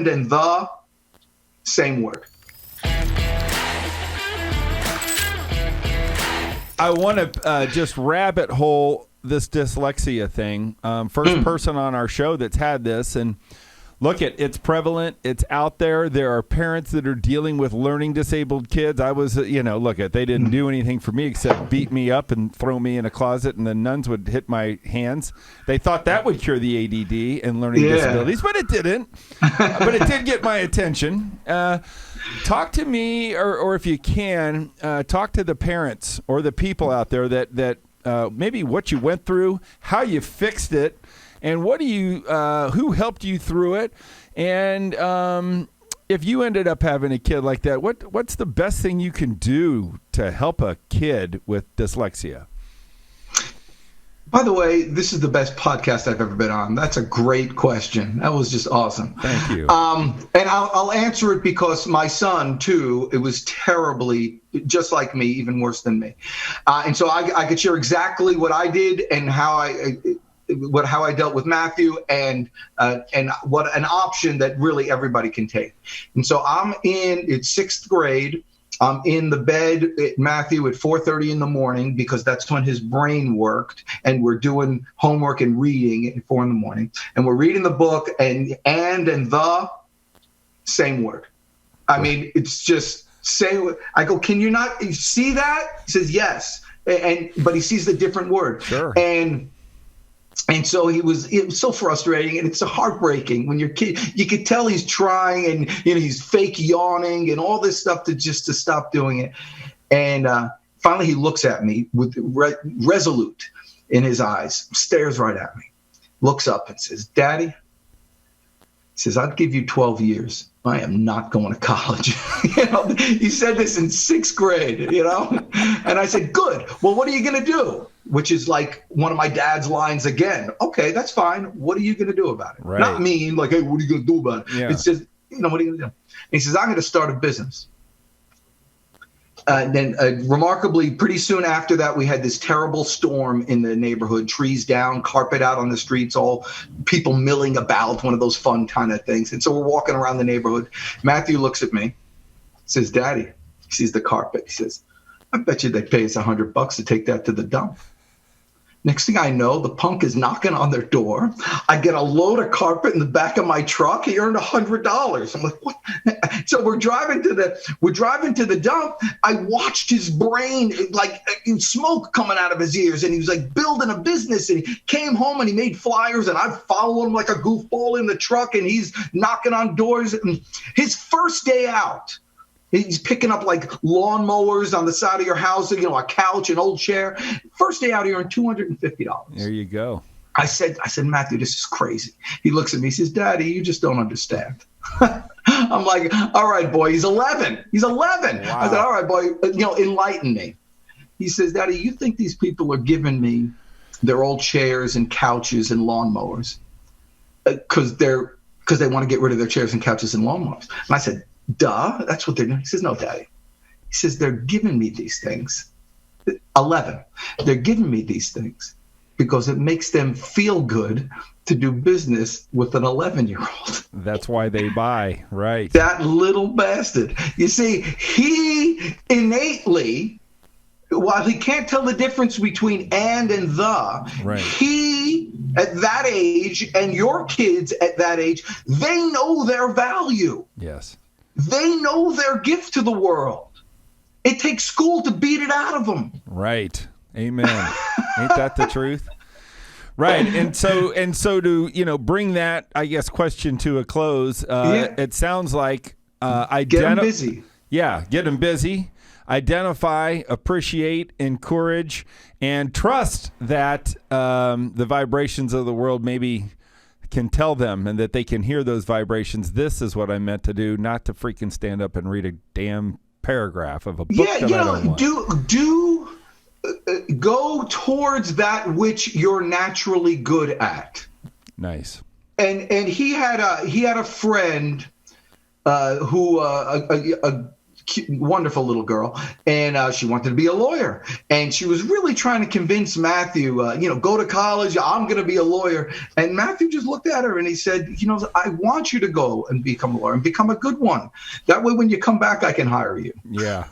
and the, same word. I want to just rabbit hole this dyslexia thing. First person on our show that's had this, and look, it's prevalent. It's out there. There are parents that are dealing with learning disabled kids. I was, they didn't do anything for me except beat me up and throw me in a closet, and the nuns would hit my hands. They thought that would cure the ADD and learning disabilities, but it didn't. But it did get my attention. Talk to me, or if you can, talk to the parents or the people out there that maybe what you went through, how you fixed it, and who helped you through it, and if you ended up having a kid like that, what's the best thing you can do to help a kid with dyslexia? By the way, this is the best podcast I've ever been on. That's a great question. That was just awesome. Thank you. And I'll answer it because my son, too, it was terribly, just like me, even worse than me. And so I could share exactly what I did and how I dealt with Matthew and what an option that really everybody can take. And so it's sixth grade. I'm in the bed at Matthew at 4:30 in the morning because that's when his brain worked, and we're doing homework and reading at 4 in the morning, and we're reading the book and the, same word. I mean, it's just same. I go, can you not see that? He says yes, but he sees the different word. Sure. And so it was so frustrating, and it's so heartbreaking when your kid, you could tell he's trying, and he's fake yawning and all this stuff to stop doing it. And finally he looks at me with resolute in his eyes, stares right at me, looks up and says, "Daddy," he says, "I'll give you 12 years. I am not going to college." He said this in sixth grade, and I said, "Good. Well, what are you going to do?" Which is like one of my dad's lines again. Okay, that's fine. What are you going to do about it? Right. Not mean like, hey, what are you going to do about it? Yeah. It's just, what are you going to do? And he says, "I'm going to start a business." Then remarkably, pretty soon after that, we had this terrible storm in the neighborhood, trees down, carpet out on the streets, all people milling about, one of those fun kind of things. And so we're walking around the neighborhood. Matthew looks at me, says, "Daddy," he sees the carpet. He says, "I bet you they pay us $100 to take that to the dump." Next thing I know, the punk is knocking on their door. I get a load of carpet in the back of my truck. He earned $100. I'm like, what? So we're driving to the dump. I watched his brain, like smoke coming out of his ears, and he was like building a business. And he came home and he made flyers, and I followed him like a goofball in the truck, and he's knocking on doors. And his first day out, he's picking up like lawnmowers on the side of your house, a couch, an old chair. First day out, he earned $250. There you go. I said, "Matthew, this is crazy." He looks at me, he says, "Daddy, you just don't understand." I'm like, "All right, boy, he's 11. He's 11. Wow. I said, "All right, boy, enlighten me." He says, "Daddy, you think these people are giving me their old chairs and couches and lawnmowers because they want to get rid of their chairs and couches and lawnmowers?" And I said, "Duh, that's what they're doing." He says, "No, Daddy." He says, "They're giving me these things." 11. They're giving me these things because it makes them feel good to do business with an 11-year-old. That's why they buy, right? That little bastard. You see, he innately, while he can't tell the difference between and the, right. He, at that age, and your kids at that age, they know their value. Yes. They know their gift to the world. It takes school to beat it out of them. Right. Amen. Ain't that the truth? Right. And so to, bring that, I guess, question to a close, It sounds like get them busy. Yeah, get them busy. Identify, appreciate, encourage, and trust that the vibrations of the world maybe can tell them, and that they can hear those vibrations. This is what I meant to do, not to freaking stand up and read a damn paragraph of a book that I don't want. Go towards that which you're naturally good at. Nice. And he had a friend who a wonderful little girl, and she wanted to be a lawyer. And she was really trying to convince Matthew, go to college. I'm going to be a lawyer. And Matthew just looked at her and he said, I want you to go and become a lawyer and become a good one. That way, when you come back, I can hire you. Yeah.